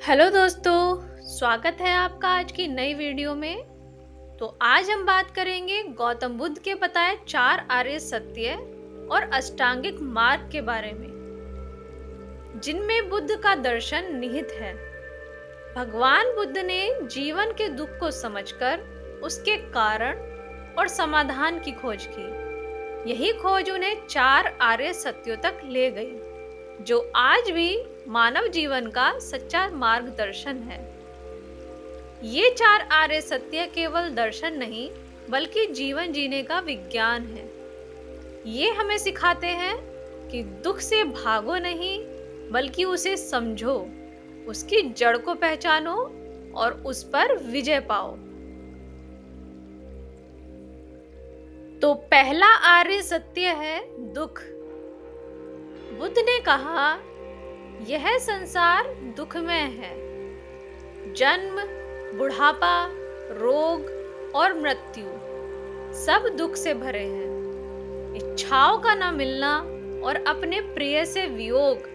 Hello दोस्तों, स्वागत है आपका आज की नई वीडियो में। तो आज हम बात करेंगे गौतम बुद्ध के बताए 4 आर्य सत्य और अष्टांगिक मार्ग के बारे में, जिनमें बुद्ध का दर्शन निहित है। भगवान बुद्ध ने जीवन के दुख को समझकर उसके कारण और समाधान की खोज की। यही खोज उन्हें 4 आर्य सत्यों तक ले गई, जो आज भी मानव जीवन का सच्चा मार्गदर्शन है। ये 4 आर्य सत्य केवल दर्शन नहीं, बल्कि जीवन जीने का विज्ञान है। ये हमें सिखाते हैं कि दुख से भागो नहीं, बल्कि उसे समझो, उसकी जड़ को पहचानो और उस पर विजय पाओ। तो पहला आर्य सत्य है दुख। बुद्ध ने कहा, यह संसार दुखमय है। जन्म, बुढ़ापा, रोग और मृत्यु सब दुख से भरे हैं। इच्छाओं का न मिलना और अपने प्रिय से वियोग,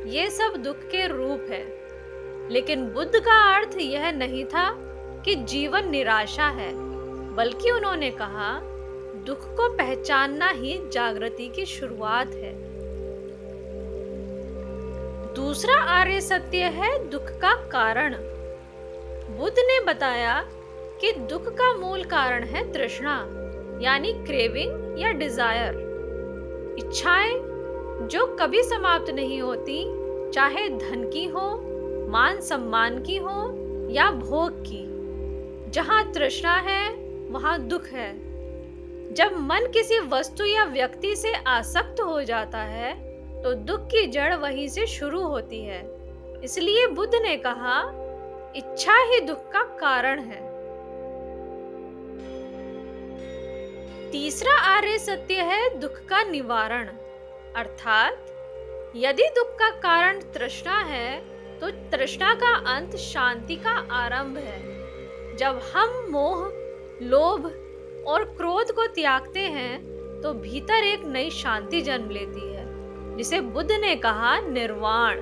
ये सब दुख के रूप है। लेकिन बुद्ध का अर्थ यह नहीं था कि जीवन निराशा है, बल्कि उन्होंने कहा, दुख को पहचानना ही जागृति की शुरुआत है। दूसरा आर्य सत्य है दुख का कारण। बुद्ध ने बताया कि दुख का मूल कारण है तृष्णा, यानी क्रेविंग या डिजायर। इच्छाएं जो कभी समाप्त नहीं होती, चाहे धन की हो, मान सम्मान की हो या भोग की। जहां तृष्णा है, वहां दुख है। जब मन किसी वस्तु या व्यक्ति से आसक्त हो जाता है, तो दुख की जड़ वहीं से शुरू होती है। इसलिए बुद्ध ने कहा, इच्छा ही दुख का कारण है। तीसरा आर्य सत्य है दुख का निवारण। अर्थात यदि दुख का कारण तृष्णा है, तो तृष्णा का अंत शांति का आरंभ है। जब हम मोह, लोभ और क्रोध को त्यागते हैं, तो भीतर एक नई शांति जन्म लेती है, जिसे बुद्ध ने कहा निर्वाण।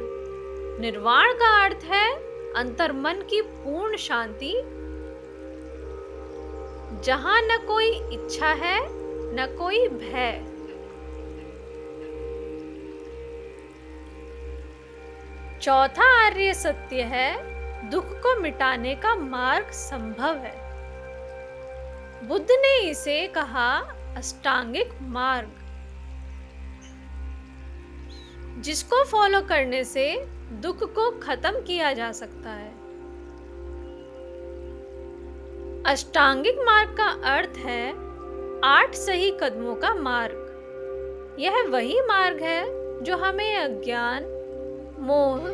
निर्वाण का अर्थ है अंतर्मन की पूर्ण शांति, जहां न कोई इच्छा है, न कोई भय। चौथा आर्य सत्य है दुख को मिटाने का मार्ग संभव है। बुद्ध ने इसे कहा अष्टांगिक मार्ग, जिसको फॉलो करने से दुख को खत्म किया जा सकता है। अष्टांगिक मार्ग का अर्थ है 8 सही कदमों का मार्ग। यह वही मार्ग है जो हमें अज्ञान, मोह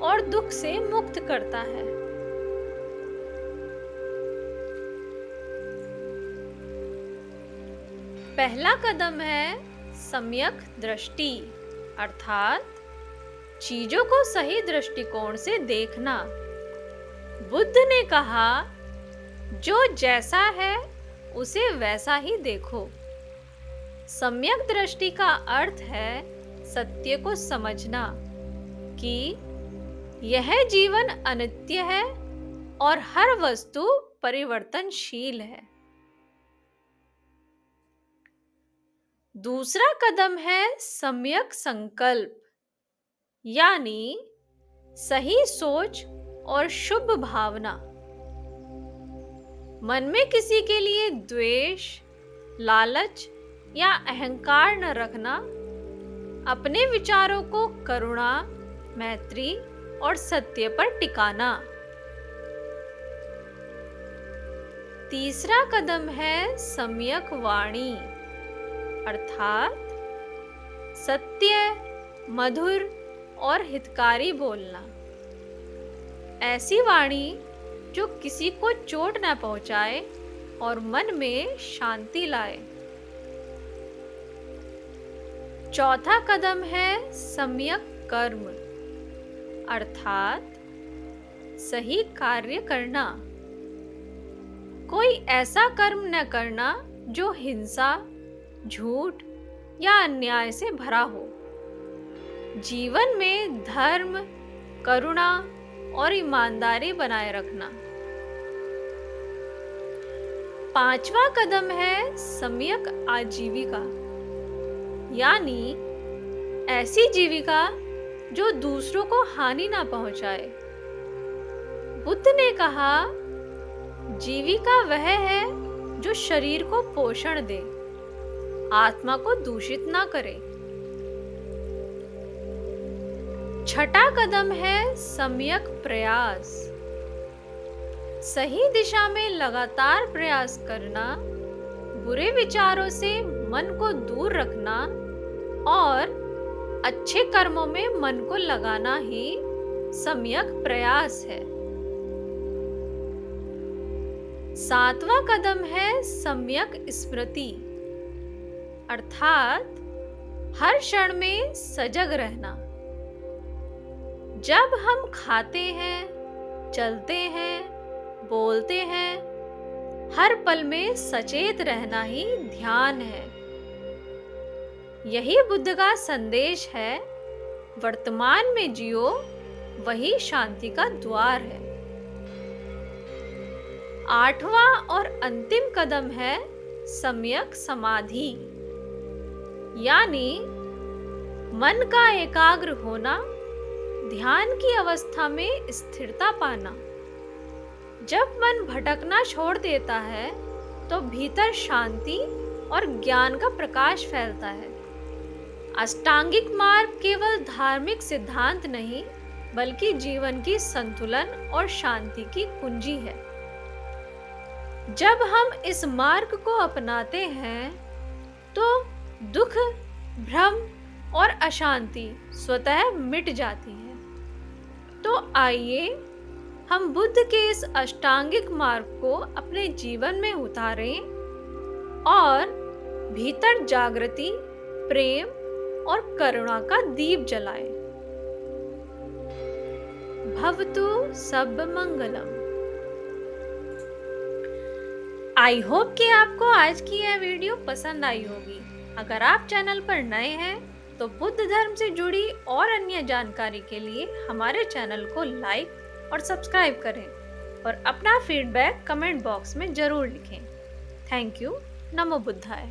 और दुख से मुक्त करता है। पहला कदम है सम्यक दृष्टि, अर्थात चीजों को सही दृष्टिकोण से देखना। बुद्ध ने कहा, जो जैसा है उसे वैसा ही देखो। सम्यक दृष्टि का अर्थ है सत्य को समझना कि यह जीवन अनित्य है और हर वस्तु परिवर्तनशील है। दूसरा कदम है सम्यक संकल्प, यानी सही सोच और शुभ भावना। मन में किसी के लिए द्वेष, लालच या अहंकार न रखना। अपने विचारों को करुणा, मैत्री और सत्य पर टिकाना। तीसरा कदम है सम्यक वाणी, अर्थात सत्य, मधुर और हितकारी बोलना। ऐसी वाणी जो किसी को चोट न पहुंचाए और मन में शांति लाए। चौथा कदम है सम्यक कर्म, अर्थात सही कार्य करना। कोई ऐसा कर्म न करना जो हिंसा, झूठ या अन्याय से भरा हो। जीवन में धर्म, करुणा और ईमानदारी बनाए रखना। 5वां कदम है सम्यक आजीविका, यानी ऐसी जीविका जो दूसरों को हानि ना पहुंचाए। बुद्ध ने कहा, जीविका वह है जो शरीर को पोषण दे, आत्मा को दूषित ना करे। 6वां कदम है सम्यक प्रयास, सही दिशा में लगातार प्रयास करना, बुरे विचारों से मन को दूर रखना और अच्छे कर्मों में मन को लगाना ही सम्यक प्रयास है। 7वां कदम है सम्यक स्मृति, अर्थात हर क्षण में सजग रहना। जब हम खाते हैं, चलते हैं, बोलते हैं, हर पल में सचेत रहना ही ध्यान है। यही बुद्ध का संदेश है, वर्तमान में जियो, वही शांति का द्वार है। 8वां और अंतिम कदम है सम्यक समाधि, यानी मन का एकाग्र होना, ध्यान की अवस्था में स्थिरता पाना। जब मन भटकना छोड़ देता है तो भीतर शांति और ज्ञान का प्रकाश फैलता है। अष्टांगिक मार्ग केवल धार्मिक सिद्धांत नहीं, बल्कि जीवन की संतुलन और शांति की कुंजी है। जब हम इस मार्ग को अपनाते हैं तो दुख, भ्रम और अशांति स्वतः मिट जाती है। तो आइए हम बुद्ध के इस अष्टांगिक मार्ग को अपने जीवन में उतारें और भीतर जागृति, प्रेम और करुणा का दीप जलाएं। भवतु सब मंगलम। आई होप कि आपको आज की यह वीडियो पसंद आई होगी। अगर आप चैनल पर नए हैं तो बुद्ध धर्म से जुड़ी और अन्य जानकारी के लिए हमारे चैनल को लाइक और सब्सक्राइब करें और अपना फीडबैक कमेंट बॉक्स में जरूर लिखें। Thank you. नमो बुद्धाय।